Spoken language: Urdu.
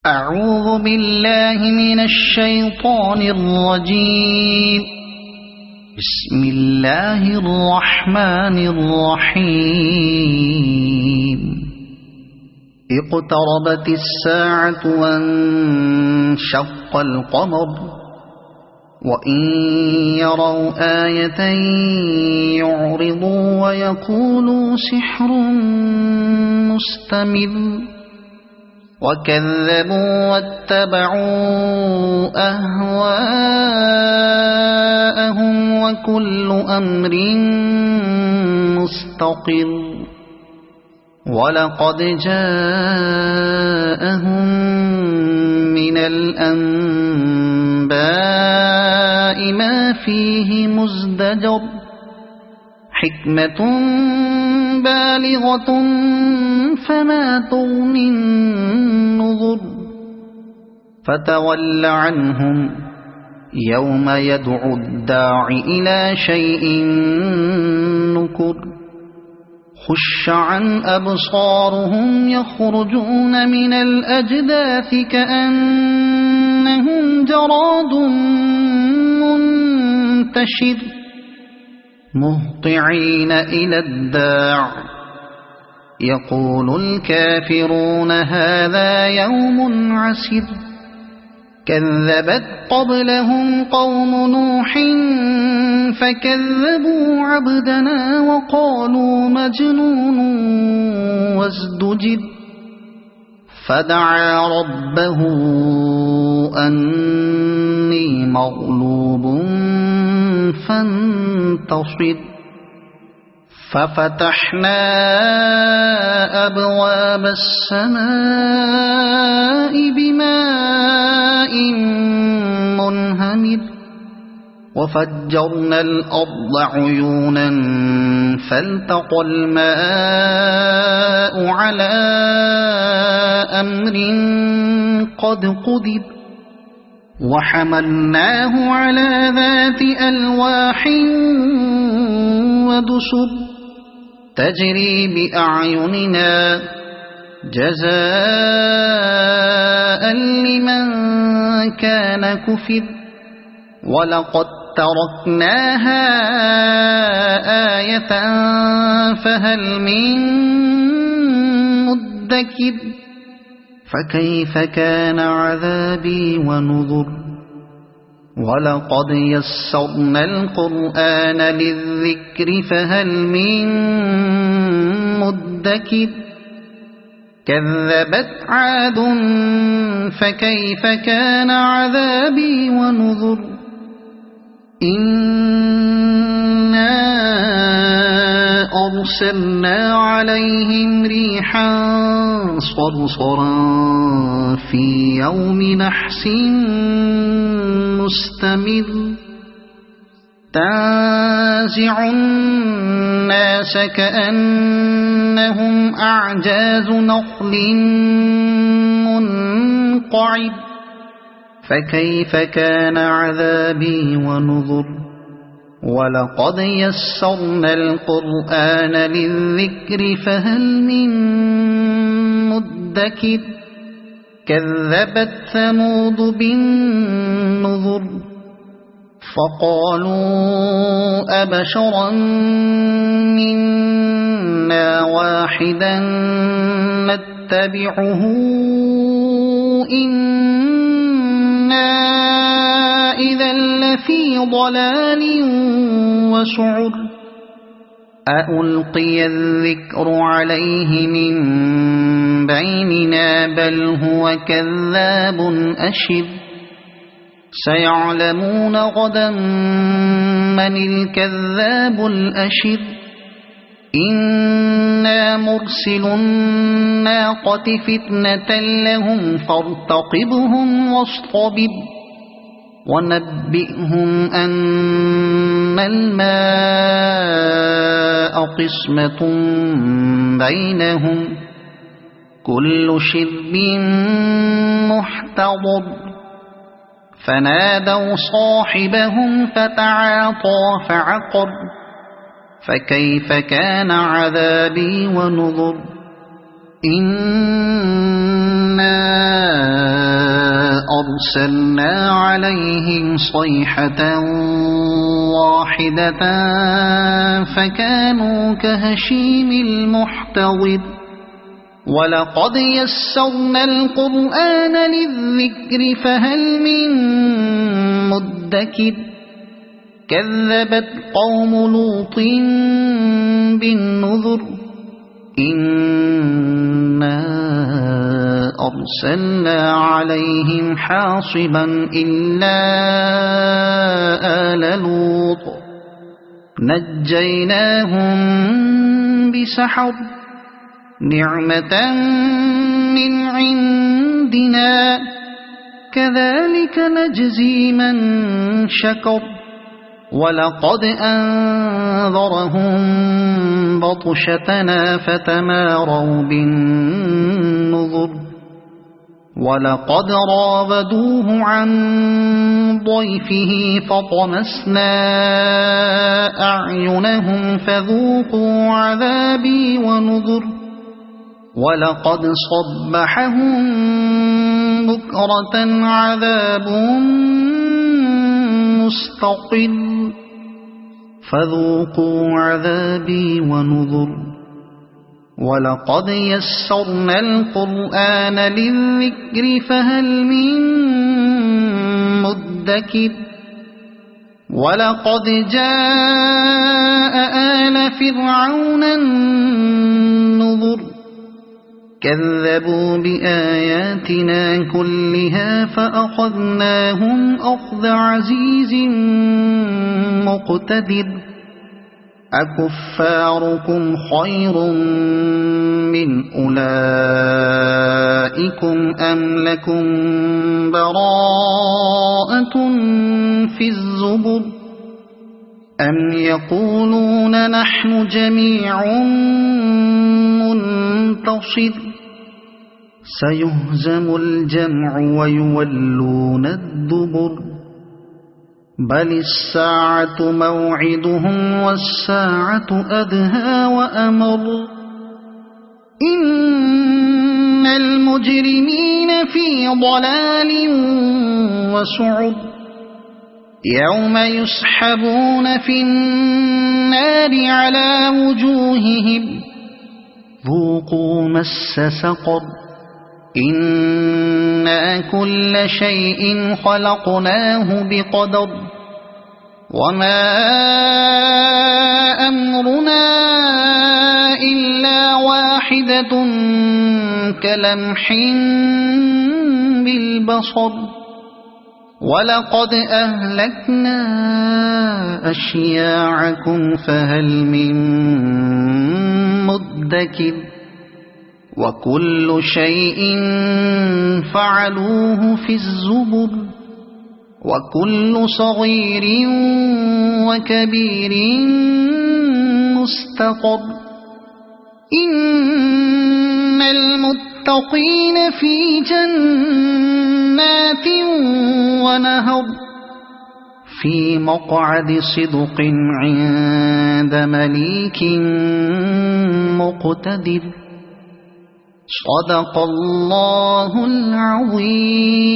أعوذ بالله من الشيطان الرجيم. بسم الله الرحمن الرحيم. اقتربت الساعة وانشق القمر وإن يروا آية يعرضوا ويقولوا سحر مستمر وكذبوا واتبعوا أهواءهم وكل أمر مستقر ولقد جاءهم من الأنباء ما فيه مزدجر حكمة بالغة فما تغني النذر فتول عنهم يوم يدعو الداع إلى شيء نكر خش عن أبصارهم يخرجون من الأجداث كأنهم جراد منتشر مهطعين إلى الداع يقول الكافرون هذا يوم عسر كذبت قبلهم قوم نوح فكذبوا عبدنا وقالوا مجنون وازدجر فدعا ربه أني مغلوب فانتصر ففتحنا أبواب السماء بماء منهمر وفجرنا الأرض عيونا فالتقى الماء على أمر قد قدر وحملناه على ذات ألواح ودسر تجري بأعيننا جزاء لمن كان كفر ولقد تركناها آية فهل من مدكر فكيف كان عذابي ونذر ولقد يسرنا القرآن للذكر فهل من مدكر كذبت عاد فكيف كان عذابي ونذر إنا أرسلنا عليهم ريحا صرصرا في يوم نحس مستمر تنزع الناس كأنهم أعجاز نخل منقعر فكيف كان عذابي ونذر ولقد يسرنا القرآن للذكر فهل من مدكر كذبت ثمود بالنذر فقالوا أبشرا منا واحدا نتبعه إنا إذا لفي ضلال وسعر أألقي الذكر عليه من بيننا بل هو كذاب أشر سيعلمون غدا من الكذاب الأشر إنا مرسل الناقة فتنة لهم فارتقبهم واصطبر ونبئهم أن الماء قسمة بينهم كل شرب محتضر فنادوا صاحبهم فتعاطى فعقر فكيف كان عذابي ونذر إنا أرسلنا عليهم صيحة واحدة فكانوا كهشيم المحتضر ولقد يسرنا القرآن للذكر فهل من مدكر كذبت قوم لوط بالنذر إنا أرسلنا عليهم حاصبا إلا آل لوط نجيناهم بسحر نعمة من عندنا كذلك نجزي من شكر ولقد أنذرهم بطشتنا فتماروا بالنذر ولقد راودوه عن ضيفه فطمسنا أعينهم فذوقوا عذابي ونذر ولقد صبحهم بكرة عذاب مستقل فذوقوا عذابي ونذر ولقد يسرنا القرآن للذكر فهل من مدكر ولقد جاء آل فرعون النذر كذبوا بآياتنا كلها فأخذناهم أخذ عزيز مقتدر أكفاركم خير من أولئكم أم لكم براءة في الزبر أم يقولون نحن جميع منتصر سيهزم الجمع ويولون الدبر بل الساعة موعدهم والساعة أدهى وأمر إن المجرمين في ضلال وسعر يوم يسحبون في النار على وجوههم ذوقوا مس سقر إنا كل شيء خلقناه بقدر وما أمرنا إلا واحدة كلمح بالبصر ولقد أهلكنا أشياعكم فهل من مدكر وكل شيء فعلوه في الزبر وكل صغير وكبير مستقر إن المتقين في جنات ونهر في مقعد صدق عند مليك مقتدر صدق الله العظيم.